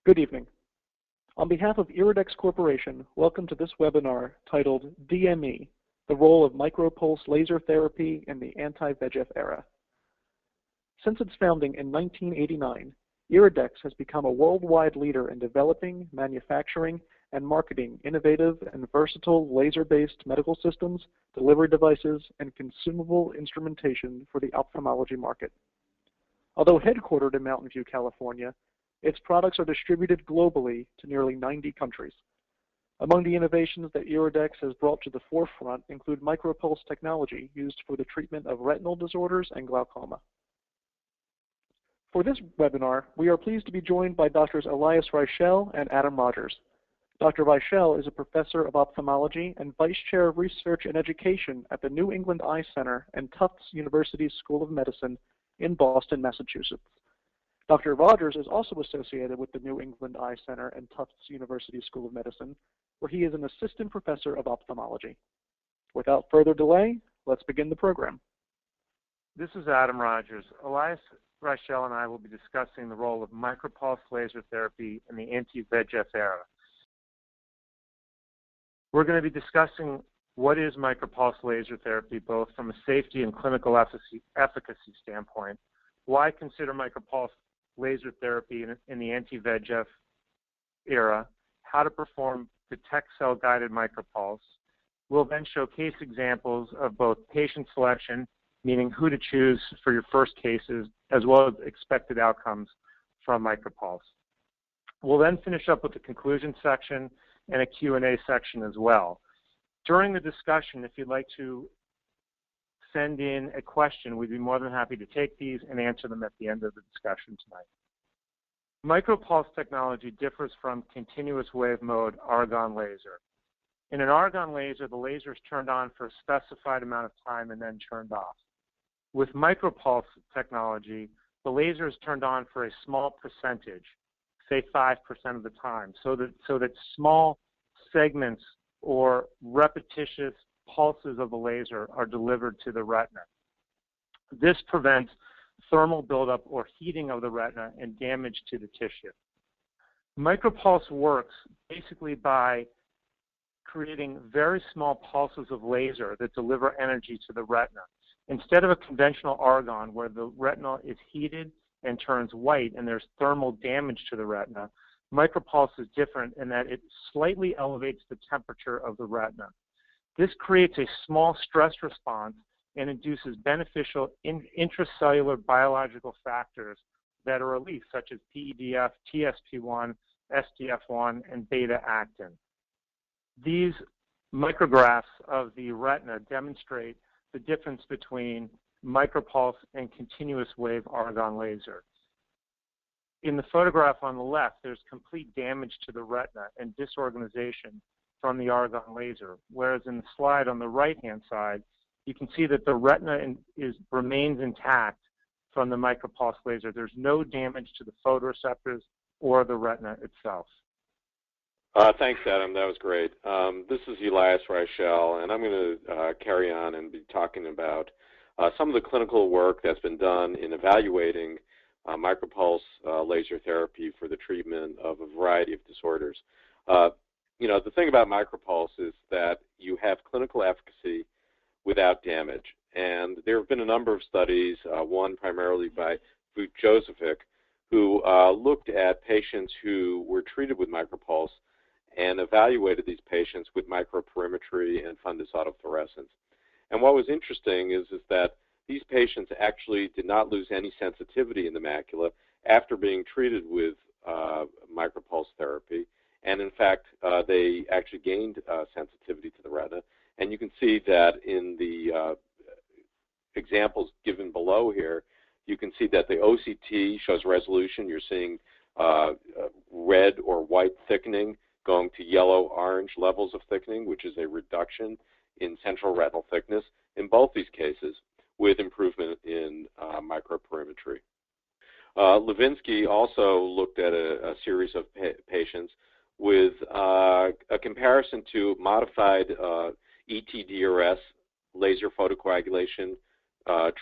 Good evening. On behalf of Iridex Corporation, welcome to this webinar titled DME, the Role of MicroPulse Laser Therapy in the Anti-VEGF Era. Since its founding in 1989, Iridex has become a worldwide leader in developing, manufacturing, and marketing innovative and versatile laser-based medical systems, delivery devices, and consumable instrumentation for the ophthalmology market. Although headquartered in Mountain View, California, its products are distributed globally to nearly 90 countries. Among the innovations that Iridex has brought to the forefront include MicroPulse technology used for the treatment of retinal disorders and glaucoma. For this webinar, we are pleased to be joined by Drs. Elias Reichl and Adam Rogers. Dr. Reichl is a professor of ophthalmology and vice chair of research and education at the New England Eye Center and Tufts University School of Medicine in Boston, Massachusetts. Dr. Rogers is also associated with the New England Eye Center and Tufts University School of Medicine, where he is an assistant professor of ophthalmology. Without further delay, let's begin the program. This is Adam Rogers. Elias Reichl and I will be discussing the role of MicroPulse laser therapy in the anti-VEGF era. We're going to be discussing what is MicroPulse laser therapy, both from a safety and clinical efficacy standpoint, why consider MicroPulse laser therapy in the anti-VEGF era, how to perform detect cell-guided MicroPulse. We'll then show case examples of both patient selection, meaning who to choose for your first cases, as well as expected outcomes from MicroPulse. We'll then finish up with the conclusion section and a Q&A section as well. During the discussion, if you'd like to send in a question, we'd be more than happy to take these and answer them at the end of the discussion tonight. MicroPulse technology differs from continuous wave mode argon laser. In an argon laser, the laser is turned on for a specified amount of time and then turned off. With MicroPulse technology, the laser is turned on for a small percentage, say 5% of the time, so that small segments or repetitious pulses of the laser are delivered to the retina. This prevents thermal buildup or heating of the retina and damage to the tissue. MicroPulse works basically by creating very small pulses of laser that deliver energy to the retina. Instead of a conventional argon where the retina is heated and turns white and there's thermal damage to the retina, MicroPulse is different in that it slightly elevates the temperature of the retina. This creates a small stress response and induces beneficial intracellular biological factors that are released, such as PEDF, TSP1, SDF1, and beta-actin. These micrographs of the retina demonstrate the difference between MicroPulse and continuous wave argon laser. In the photograph on the left, there's complete damage to the retina and disorganization from the argon laser, whereas in the slide on the right-hand side, you can see that the retina remains intact from the MicroPulse laser. There's no damage to the photoreceptors or the retina itself. Thanks, Adam. That was great. This is Elias Reichl, and I'm going to carry on and be talking about some of the clinical work that's been done in evaluating MicroPulse laser therapy for the treatment of a variety of disorders. The thing about MicroPulse is that you have clinical efficacy without damage. And there have been a number of studies, one primarily by Josephik, who looked at patients who were treated with MicroPulse and evaluated these patients with microperimetry and fundus autofluorescence. And what was interesting is that these patients actually did not lose any sensitivity in the macula after being treated with MicroPulse therapy. And in fact, they actually gained sensitivity to the retina. And you can see that in the examples given below here, you can see that the OCT shows resolution. You're seeing red or white thickening going to yellow-orange levels of thickening, which is a reduction in central retinal thickness in both these cases with improvement in microperimetry. Levinsky also looked at a series of patients with a comparison to modified ETDRS, laser photocoagulation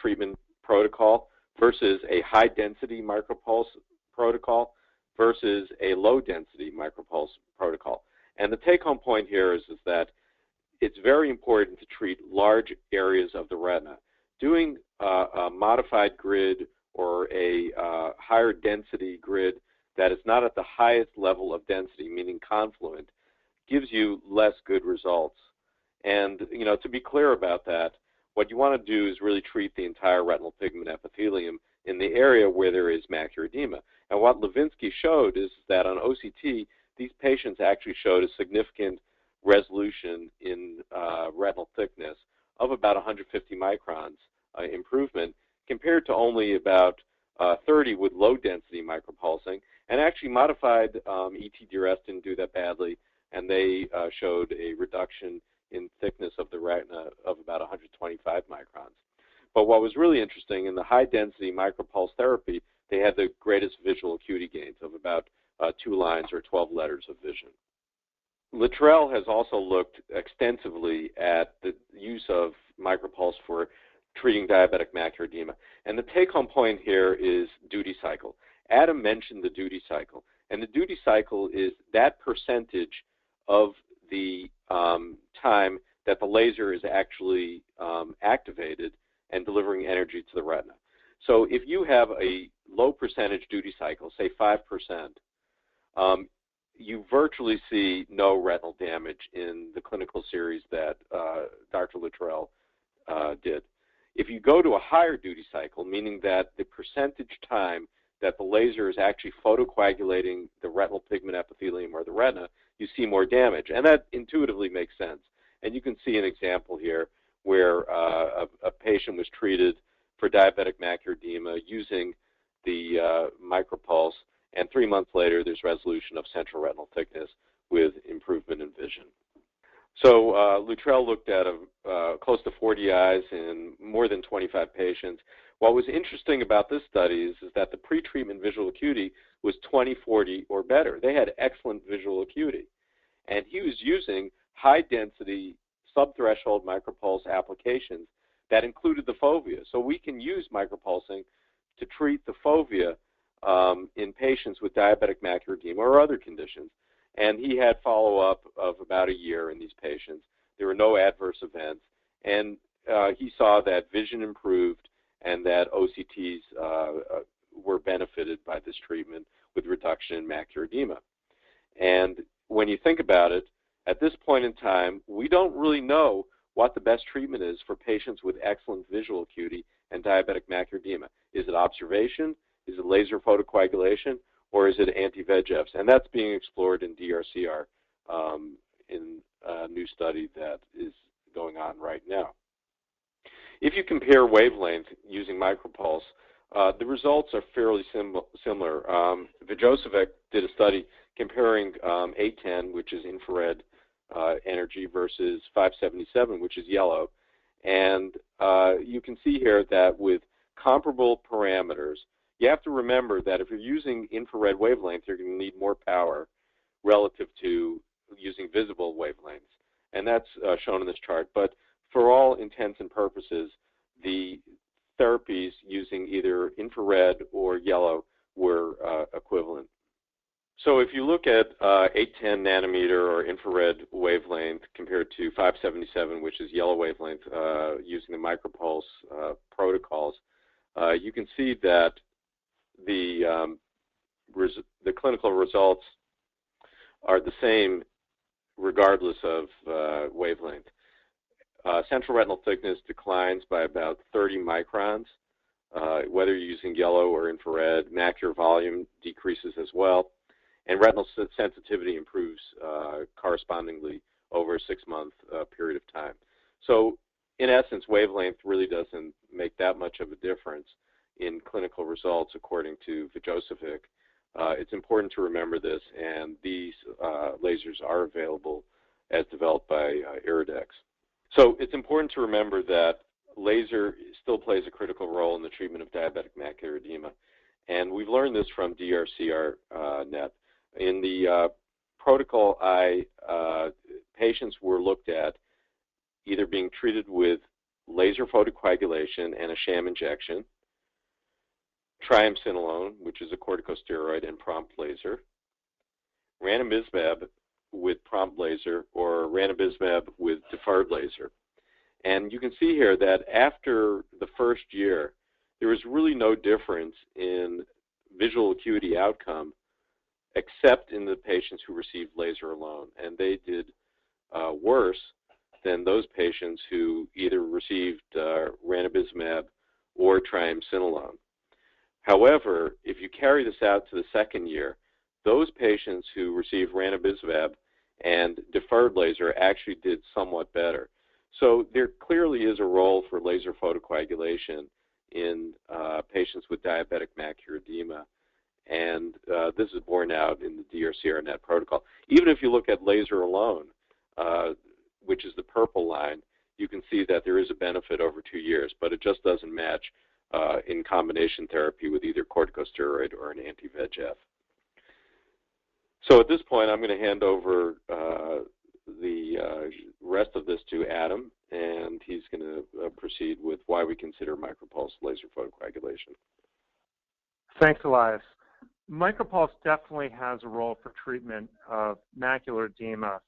treatment protocol, versus a high-density MicroPulse protocol. versus a low-density MicroPulse protocol. And the take-home point here is that it's very important to treat large areas of the retina. Doing a modified grid or a higher density grid that is not at the highest level of density, meaning confluent, gives you less good results. And to be clear about that, what you want to do is really treat the entire retinal pigment epithelium in the area where there is macular edema. And what Levinsky showed is that on OCT, these patients actually showed a significant resolution in retinal thickness of about 150 microns improvement, compared to only about 30 with low-density micropulsing. And actually modified ETDRS didn't do that badly, and they showed a reduction in thickness of the retina of about 125 microns. But what was really interesting, in the high-density MicroPulse therapy, they had the greatest visual acuity gains of about 2 lines or 12 letters of vision. Luttrell has also looked extensively at the use of MicroPulse for treating diabetic macular edema. And the take-home point here is duty cycle. Adam mentioned the duty cycle. And the duty cycle is that percentage of the time that the laser is actually activated and delivering energy to the retina. So if you have a low percentage duty cycle, say 5%, you virtually see no retinal damage in the clinical series that Dr. Luttrell did. If you go to a higher duty cycle, meaning that the percentage time that the laser is actually photocoagulating the retinal pigment epithelium or the retina, you see more damage. And that intuitively makes sense. And you can see an example here where a patient was treated for diabetic macular edema using the MicroPulse, and 3 months later there's resolution of central retinal thickness with improvement in vision. So Luttrell looked at close to 40 eyes in more than 25 patients. What was interesting about this study is that the pretreatment visual acuity was 20/40 or better. They had excellent visual acuity. And he was using high-density subthreshold MicroPulse applications that included the fovea. So we can use micropulsing to treat the fovea in patients with diabetic macular edema or other conditions. And he had follow-up of about a year in these patients. There were no adverse events. And he saw that vision improved and that OCTs were benefited by this treatment with reduction in macular edema. And when you think about it, at this point in time, we don't really know what the best treatment is for patients with excellent visual acuity and diabetic macular edema. Is it observation? Is it laser photocoagulation? Or is it anti-VEGFs? And that's being explored in DRCR in a new study that is going on right now. If you compare wavelength using MicroPulse, the results are fairly similar. Vjosevic did a study comparing 810, which is infrared energy, versus 577, which is yellow. And you can see here that with comparable parameters, you have to remember that if you're using infrared wavelength, you're going to need more power relative to using visible wavelengths. And that's shown in this chart. But for all intents and purposes, the therapies using either infrared or yellow were equivalent. So if you look at 810 nanometer or infrared wavelength compared to 577, which is yellow wavelength, using the MicroPulse protocols, you can see that the clinical results are the same regardless of wavelength. Central retinal thickness declines by about 30 microns, whether you're using yellow or infrared. Macular volume decreases as well, and retinal sensitivity improves correspondingly over a 6-month period of time. So in essence, wavelength really doesn't make that much of a difference in clinical results according to Vjosevic. It's important to remember this, and these lasers are available as developed by Iridex. So it's important to remember that laser still plays a critical role in the treatment of diabetic macular edema, and we've learned this from DRCR-net. In the protocol I, patients were looked at either being treated with laser photocoagulation and a sham injection, triamcinolone, which is a corticosteroid and prompt laser, ranibizumab with prompt laser, or ranibizumab with deferred laser. And you can see here that after the first year, there was really no difference in visual acuity outcome except in the patients who received laser alone. And they did worse than those patients who either received ranibizumab or triamcinolone. However, if you carry this out to the second year, those patients who received ranibizumab and deferred laser actually did somewhat better. So there clearly is a role for laser photocoagulation in patients with diabetic macular edema, and this is borne out in the DRCR-NET protocol. Even if you look at laser alone, which is the purple line, you can see that there is a benefit over 2 years, but it just doesn't match in combination therapy with either corticosteroid or an anti-VEGF. So at this point, I'm going to hand over the rest of this to Adam, and he's going to proceed with why we consider MicroPulse laser photocoagulation. Thanks, Elias. MicroPulse definitely has a role for treatment of macular edema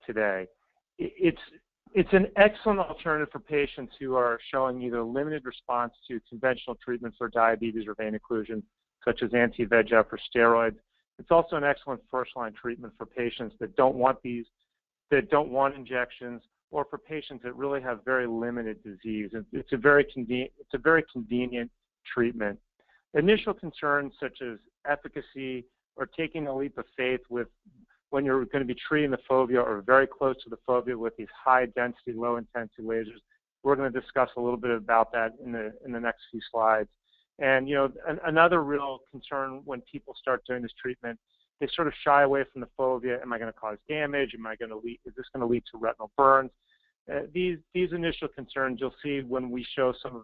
today. It's an excellent alternative for patients who are showing either limited response to conventional treatment for diabetes or vein occlusion, such as anti-VEGF or steroids. It's also an excellent first-line treatment for patients that don't want these, that don't want injections, or for patients that really have very limited disease. It's a very convenient treatment. Initial concerns such as efficacy or taking a leap of faith with when you're going to be treating the fovea or very close to the fovea with these high-density, low-intensity lasers. We're going to discuss a little bit about that in the next few slides. And you know, another real concern when people start doing this treatment, they sort of shy away from the fovea. Am I going to cause damage? Am I going to lead? Is this going to lead to retinal burns? These initial concerns you'll see when we show some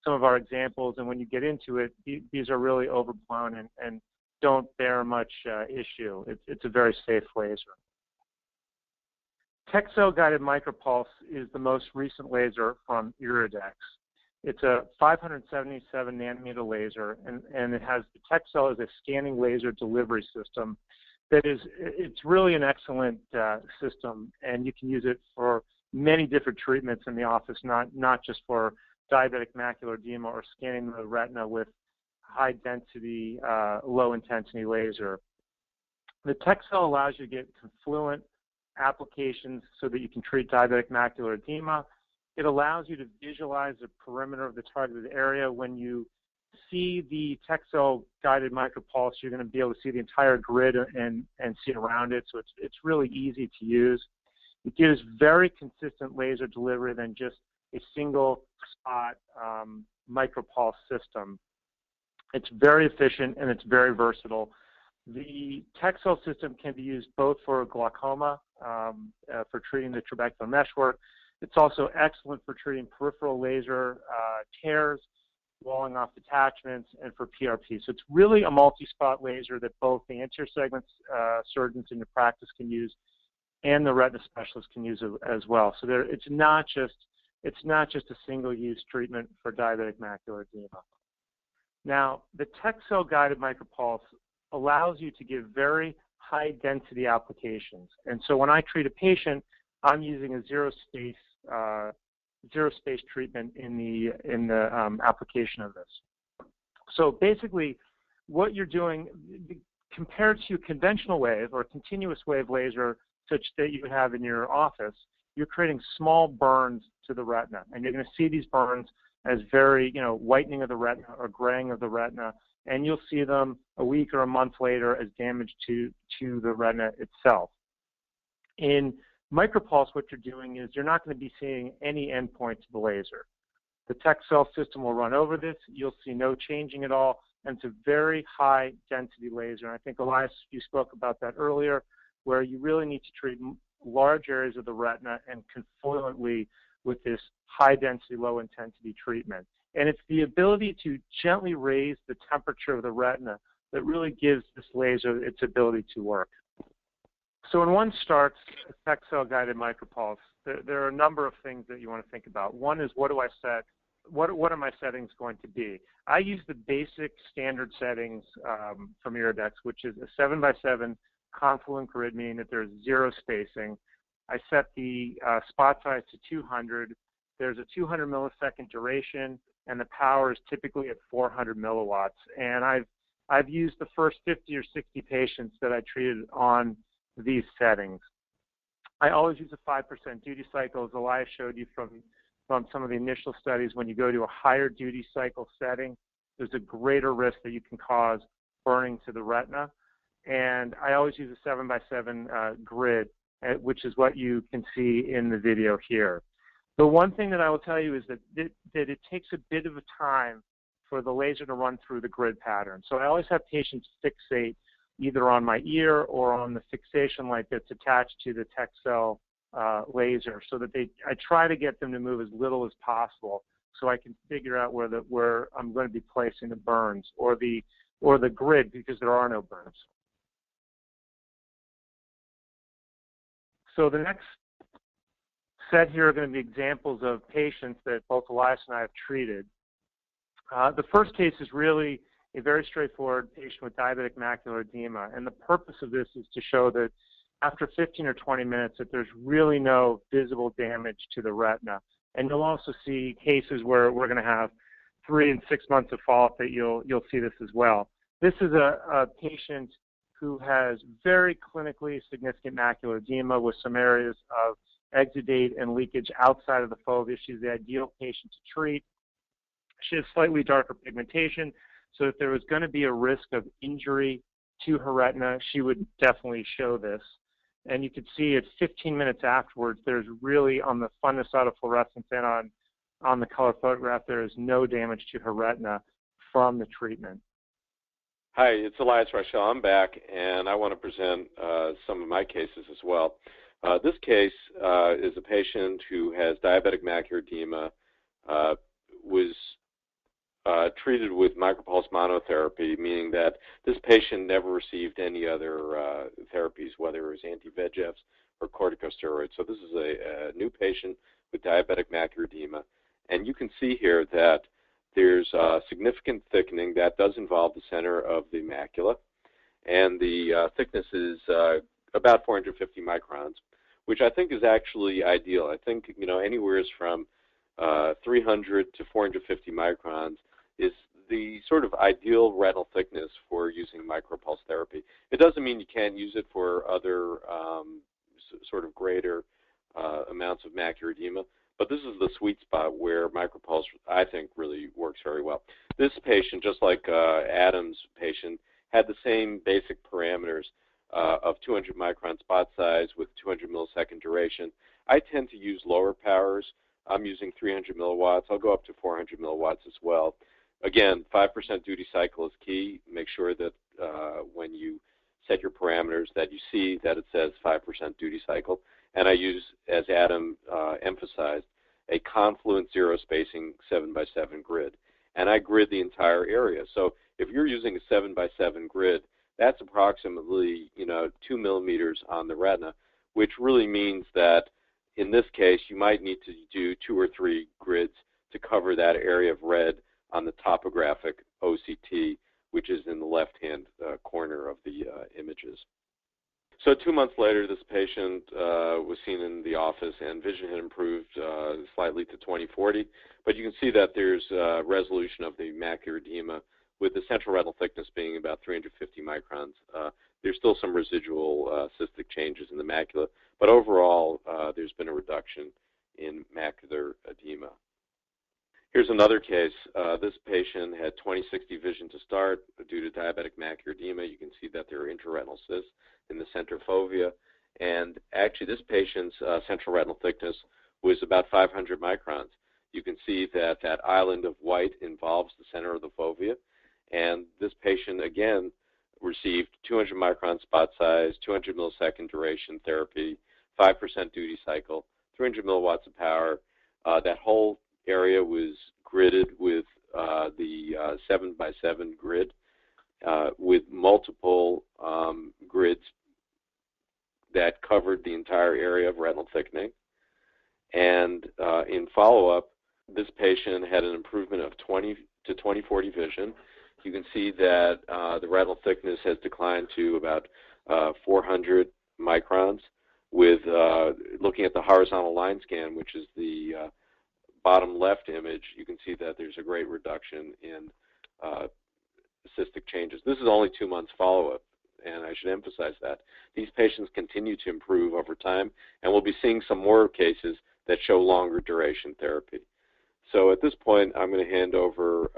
of our examples, and when you get into it, these are really overblown and don't bear much issue. It's a very safe laser. Texel guided MicroPulse is the most recent laser from Iridex. It's a 577 nanometer laser, and it has the Texel as a scanning laser delivery system. It's really an excellent system, and you can use it for many different treatments in the office, not just for diabetic macular edema or scanning the retina with high density, low intensity laser. The Texel allows you to get confluent applications so that you can treat diabetic macular edema. It allows you to visualize the perimeter of the targeted area. When you see the Texel guided MicroPulse, you're going to be able to see the entire grid and see around it. So it's really easy to use. It gives very consistent laser delivery than just a single spot MicroPulse system. It's very efficient and it's very versatile. The Texel system can be used both for glaucoma, for treating the trabecular meshwork. It's also excellent for treating peripheral laser tears, walling off detachments, and for PRP. So it's really a multi-spot laser that both the anterior segment surgeons in your practice can use and the retina specialists can use as well. So it's not just a single-use treatment for diabetic macular edema. Now, the Texel guided MicroPulse allows you to give very high density applications. And so when I treat a patient, I'm using a zero space treatment in the application of this. So basically, what you're doing compared to conventional wave or continuous wave laser, such that you would have in your office, you're creating small burns to the retina, and you're going to see these burns as very, whitening of the retina or graying of the retina, and you'll see them a week or a month later as damage to the retina itself. In MicroPulse, what you're doing is you're not going to be seeing any endpoint to the laser. The Texel system will run over this. You'll see no changing at all, and it's a very high density laser. And I think, Elias, you spoke about that earlier, where you really need to treat large areas of the retina and confluently with this high density, low intensity treatment. And it's the ability to gently raise the temperature of the retina that really gives this laser its ability to work. So when one starts a Texel guided MicroPulse, there are a number of things that you want to think about. One is, what do I set what are my settings going to be? I use the basic standard settings from Iridex, which is a 7x7 confluent grid, meaning that there's zero spacing. I set the spot size to 200. There's a 200 millisecond duration, and the power is typically at 400 milliwatts. And I've used the first 50 or 60 patients that I treated on these settings. I always use a 5% duty cycle, as Elias showed you from some of the initial studies. When you go to a higher duty cycle setting, there's a greater risk that you can cause burning to the retina. And I always use a 7x7 grid, which is what you can see in the video here. The one thing that I will tell you is that it takes a bit of a time for the laser to run through the grid pattern. So I always have patients fixate either on my ear or on the fixation light that's attached to the Texcell laser, so that I try to get them to move as little as possible, so I can figure out where I'm going to be placing the burns or the grid, because there are no burns. So the next set here are going to be examples of patients that both Elias and I have treated. The first case is really a very straightforward patient with diabetic macular edema, and the purpose of this is to show that after 15 or 20 minutes that there's really no visible damage to the retina. And you'll also see cases where we're going to have 3 and 6 months of follow-up that you'll see this as well. This is a patient who has very clinically significant macular edema with some areas of exudate and leakage outside of the fovea. She's the ideal patient to treat. She has slightly darker pigmentation, so if there was going to be a risk of injury to her retina, she would definitely show this. And you can see at 15 minutes afterwards, there's really, on the fundus autofluorescence and on the color photograph, there is no damage to her retina from the treatment. Hi, it's Elias Reichl. I'm back, and I want to present some of my cases as well. This case is a patient who has diabetic macular edema, was treated with MicroPulse monotherapy, meaning that this patient never received any other therapies, whether it was anti-VEGFs or corticosteroids. So this is a new patient with diabetic macular edema. And you can see here that there's significant thickening that does involve the center of the macula. And the thickness is about 450 microns, which I think is actually ideal. I think, anywhere from 300 to 450 microns is the sort of ideal retinal thickness for using MicroPulse therapy. It doesn't mean you can't use it for other sort of greater amounts of macular edema, but this is the sweet spot where MicroPulse, I think, really works very well. This patient, just like Adam's patient, had the same basic parameters of 200 micron spot size with 200 millisecond duration. I tend to use lower powers. I'm using 300 milliwatts. I'll go up to 400 milliwatts as well. Again, 5% duty cycle is key. Make sure that when you set your parameters that you see that it says 5% duty cycle. And I use, as Adam emphasized, a confluent zero spacing 7x7 grid. And I grid the entire area. So if you're using a 7x7 grid, that's approximately 2 millimeters on the retina, which really means that in this case you might need to do 2 or 3 grids to cover that area of red on the topographic OCT, which is in the left-hand corner of the images. So 2 months later, this patient was seen in the office, and vision had improved slightly to 20/40. But you can see that there's resolution of the macular edema, with the central retinal thickness being about 350 microns. There's still some residual cystic changes in the macula, but overall, there's been a reduction in macular edema. Here's another case. This patient had 20/60 vision to start due to diabetic macular edema. You can see that there are intraretinal cysts in the center fovea. And actually, this patient's central retinal thickness was about 500 microns. You can see that that island of white involves the center of the fovea. And this patient, again, received 200 micron spot size, 200 millisecond duration therapy, 5% duty cycle, 300 milliwatts of power. That whole area was gridded with the 7x7 grid with multiple grids that covered the entire area of retinal thickening. And in follow-up, this patient had an improvement of 20 to 20/40 vision. You can see that the retinal thickness has declined to about 400 microns. With looking at the horizontal line scan, which is the bottom left image, you can see that there's a great reduction in cystic changes. This is only 2 months follow-up, and I should emphasize that. These patients continue to improve over time, and we'll be seeing some more cases that show longer duration therapy. So at this point, I'm going to hand over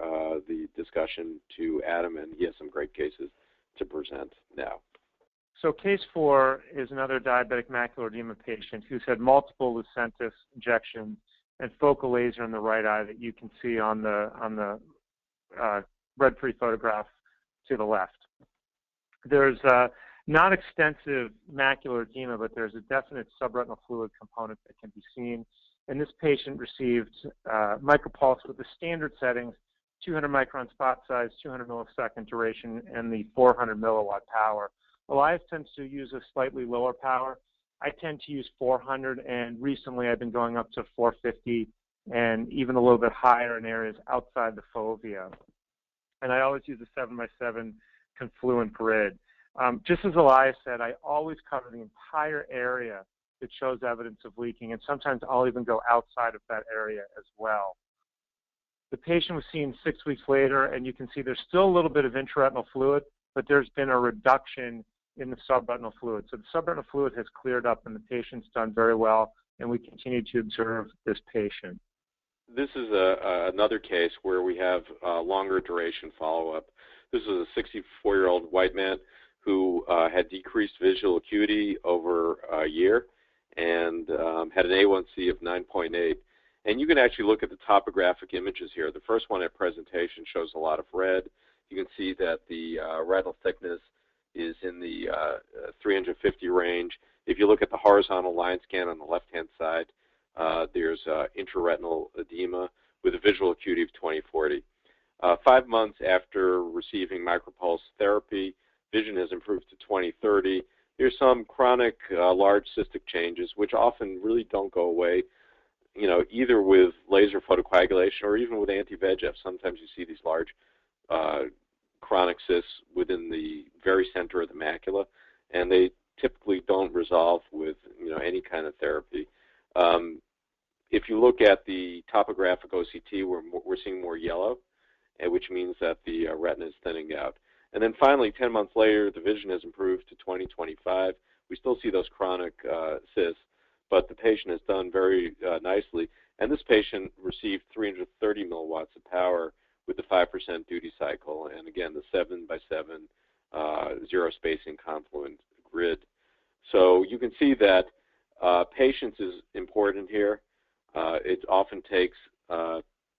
the discussion to Adam, and he has some great cases to present now. So case 4 is another diabetic macular edema patient who's had multiple Lucentis injections and focal laser in the right eye that you can see on the red-free photograph to the left. There's not extensive macular edema, but there's a definite subretinal fluid component that can be seen. And this patient received MicroPulse with the standard settings, 200 micron spot size, 200 millisecond duration, and the 400 milliwatt power. Elias tends to use a slightly lower power. I tend to use 400, and recently I've been going up to 450 and even a little bit higher in areas outside the fovea. And I always use a 7x7 confluent grid. Just as Elias said, I always cover the entire area that shows evidence of leaking, and sometimes I'll even go outside of that area as well. The patient was seen 6 weeks later, and you can see there's still a little bit of intraretinal fluid, but there's been a reduction in the subretinal fluid. So the subretinal fluid has cleared up, and the patient's done very well, and we continue to observe this patient. This is another case where we have longer duration follow-up. This is a 64-year-old white man who had decreased visual acuity over a year and had an A1C of 9.8. And you can actually look at the topographic images here. The first one at presentation shows a lot of red. You can see that the retinal thickness is in the 350 range. If you look at the horizontal line scan on the left-hand side, there's intraretinal edema with a visual acuity of 20/40. 5 months after receiving MicroPulse therapy, vision has improved to 20/30. There's some chronic large cystic changes, which often really don't go away, you know, either with laser photocoagulation or even with anti-VEGF. Sometimes you see these large chronic cysts within the very center of the macula, and they typically don't resolve with, you know, any kind of therapy. If you look at the topographic OCT, we're seeing more yellow, which means that the retina is thinning out. And then finally, 10 months later, the vision has improved to 20/25. We still see those chronic cysts, but the patient has done very nicely. And this patient received 330 milliwatts of power with the 5% duty cycle, and again, the 7x7 zero spacing confluent grid. So you can see that patience is important here. It often takes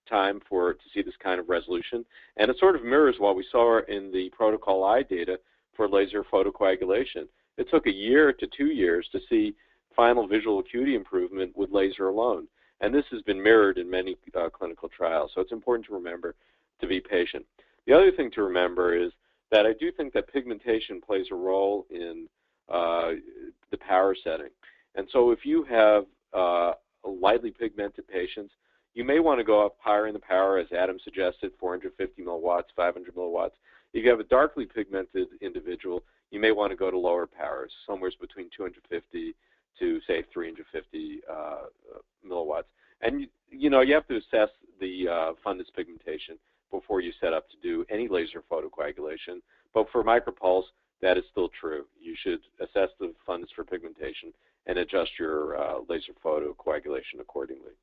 time to see this kind of resolution, and it sort of mirrors what we saw in the protocol I data for laser photocoagulation. It took 1 year to 2 years to see final visual acuity improvement with laser alone, and this has been mirrored in many clinical trials, so it's important to remember to be patient. The other thing to remember is that I do think that pigmentation plays a role in the power setting, and so if you have lightly pigmented patients, you may want to go up higher in the power, as Adam suggested, 450 milliwatts, 500 milliwatts. If you have a darkly pigmented individual, you may want to go to lower powers, somewhere between 250 to, say, 350 milliwatts. And, you know, you have to assess the fundus pigmentation before you set up to do any laser photocoagulation. But for MicroPulse, that is still true. You should assess the fundus for pigmentation and adjust your laser photocoagulation accordingly.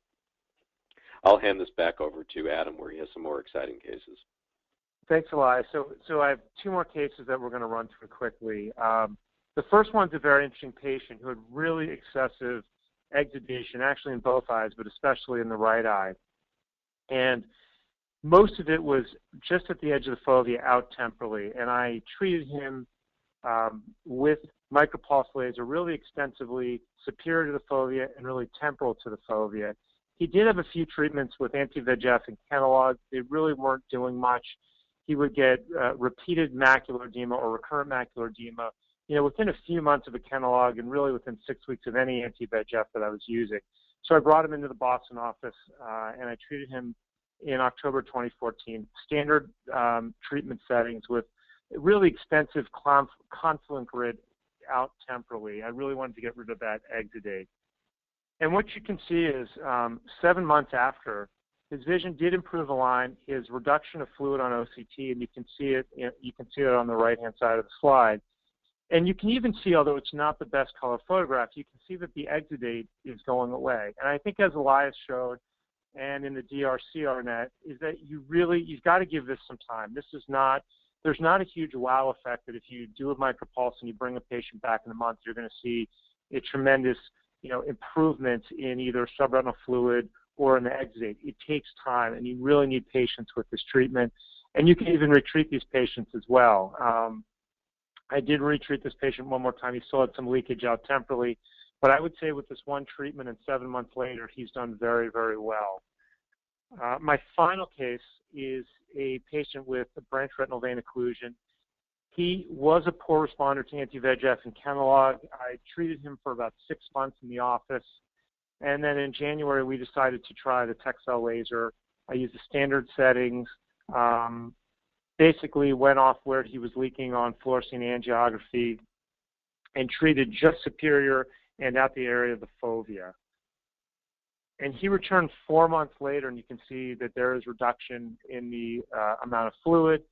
I'll hand this back over to Adam, where he has some more exciting cases. Thanks, Elias. So I have 2 more cases that we're going to run through quickly. The first one's a very interesting patient who had really excessive exudation, actually in both eyes, but especially in the right eye. And most of it was just at the edge of the fovea, out temporally. And I treated him with MicroPulse laser really extensively, superior to the fovea and really temporal to the fovea. He did have a few treatments with anti-VEGF and Kenalog. They really weren't doing much. He would get repeated macular edema or recurrent macular edema, you know, within a few months of a Kenalog and really within 6 weeks of any anti-VEGF that I was using. So I brought him into the Boston office, and I treated him in October 2014. Standard treatment settings with really extensive confluent grid out temporally. I really wanted to get rid of that exudate. And what you can see is 7 months after, his vision did improve a line. His reduction of fluid on OCT, and you can see it. You can see it on the right-hand side of the slide. And you can even see, although it's not the best color photograph, you can see that the exudate is going away. And I think, as Elias showed, and in the DRCRnet, is that you've got to give this some time. There's not a huge wow effect that if you do a MicroPulse and you bring a patient back in a month, you're going to see a tremendous, improvement in either subretinal fluid or in the exudate. It takes time, and you really need patience with this treatment. And you can even retreat these patients as well. I did retreat this patient one more time. He still had some leakage out temporally, but I would say with this one treatment and 7 months later, he's done very, very well. My final case is a patient with a branch retinal vein occlusion. He was a poor responder to anti-VEGF and Kenalog. I treated him for about 6 months in the office, and then in January we decided to try the Texel laser. I used the standard settings. Basically went off where he was leaking on fluorescein angiography and treated just superior and at the area of the fovea. And he returned 4 months later, and you can see that there is reduction in the amount of fluid.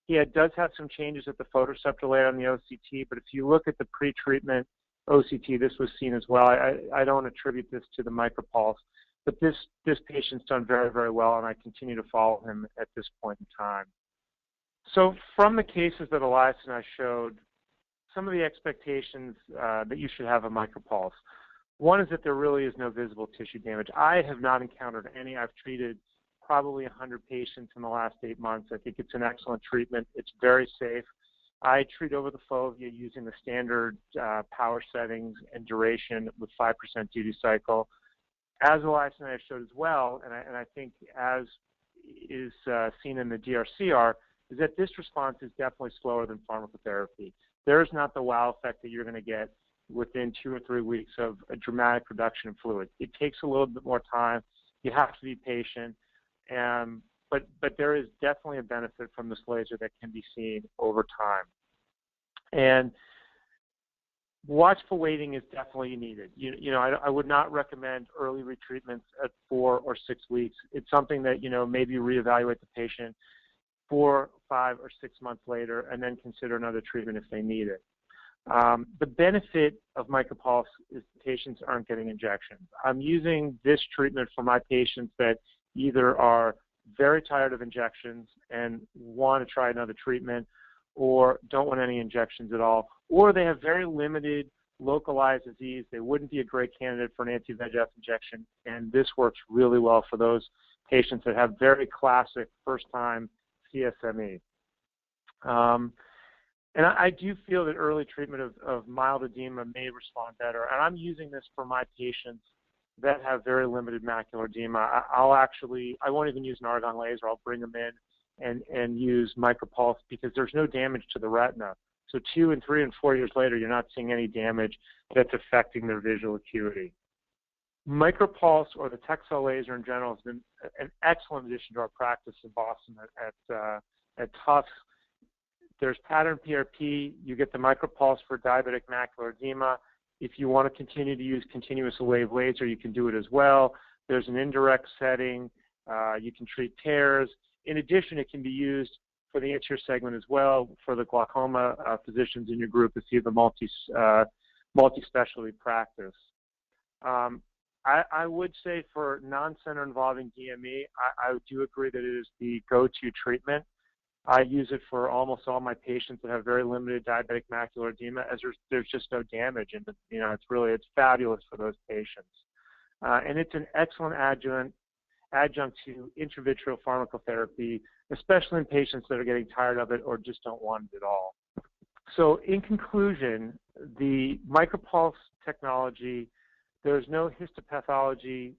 He does have some changes at the photoreceptor layer on the OCT, but if you look at the pre-treatment OCT, this was seen as well. I don't attribute this to the MicroPulse, but this patient's done very, very well, and I continue to follow him at this point in time. So from the cases that Elias and I showed, some of the expectations that you should have a MicroPulse. One is that there really is no visible tissue damage. I have not encountered any. I've treated probably 100 patients in the last 8 months. I think it's an excellent treatment. It's very safe. I treat over the fovea using the standard power settings and duration with 5% duty cycle. As Elias and I showed as well, and I think as is seen in the DRCR, is that this response is definitely slower than pharmacotherapy. There is not the wow effect that you're going to get within 2 or 3 weeks of a dramatic reduction in fluid. It takes a little bit more time. You have to be patient, but there is definitely a benefit from this laser that can be seen over time. And watchful waiting is definitely needed. I would not recommend early retreatments at 4 or 6 weeks. It's something that, maybe reevaluate the patient 4, 5, or 6 months later, and then consider another treatment if they need it. The benefit of MicroPulse is the patients aren't getting injections. I'm using this treatment for my patients that either are very tired of injections and want to try another treatment, or don't want any injections at all, or they have very limited localized disease. They wouldn't be a great candidate for an anti-VEGF injection, and this works really well for those patients that have very classic first-time CSME. And I do feel that early treatment of mild edema may respond better. And I'm using this for my patients that have very limited macular edema. I won't even use an argon laser. I'll bring them in and use MicroPulse because there's no damage to the retina. So 2 and 3 and 4 years later, you're not seeing any damage that's affecting their visual acuity. MicroPulse, or the Texel laser in general, has been an excellent addition to our practice in Boston at Tufts. There's pattern PRP. You get the MicroPulse for diabetic macular edema. If you want to continue to use continuous wave laser, you can do it as well. There's an indirect setting. You can treat tears. In addition, it can be used for the anterior segment as well for the glaucoma physicians in your group if you have a multi-specialty practice. I would say for non-center involving DME, I do agree that it is the go-to treatment. I use it for almost all my patients that have very limited diabetic macular edema, as there's just no damage, and it's fabulous for those patients. And it's an excellent adjunct to intravitreal pharmacotherapy, especially in patients that are getting tired of it or just don't want it at all. So in conclusion, the MicroPulse technology, there's no histopathology,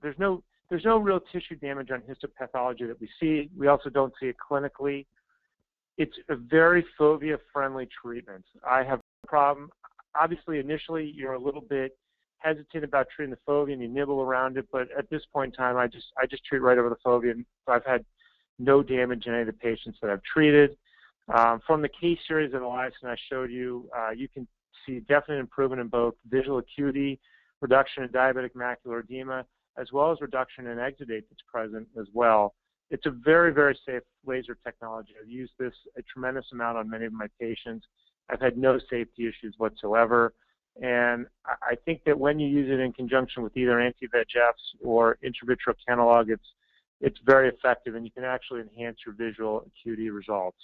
there's no real tissue damage on histopathology that we see. We also don't see it clinically. It's a very fovea-friendly treatment. I have a problem. Obviously, initially, you're a little bit hesitant about treating the fovea and you nibble around it, but at this point in time, I just treat right over the fovea, and I've had no damage in any of the patients that I've treated. From the case series that Elias and I showed you, you can see definite improvement in both visual acuity, reduction in diabetic macular edema, as well as reduction in exudate that's present as well. It's a very, very safe laser technology. I've used this a tremendous amount on many of my patients. I've had no safety issues whatsoever. And I think that when you use it in conjunction with either anti-VEGFs or intravitreal Canalog, it's very effective, and you can actually enhance your visual acuity results.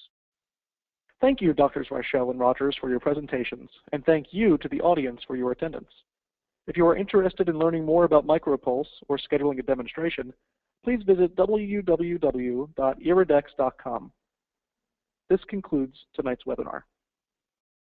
Thank you, Drs. Reichl and Rogers, for your presentations, and thank you to the audience for your attendance. If you are interested in learning more about MicroPulse or scheduling a demonstration, please visit www.iridex.com. This concludes tonight's webinar.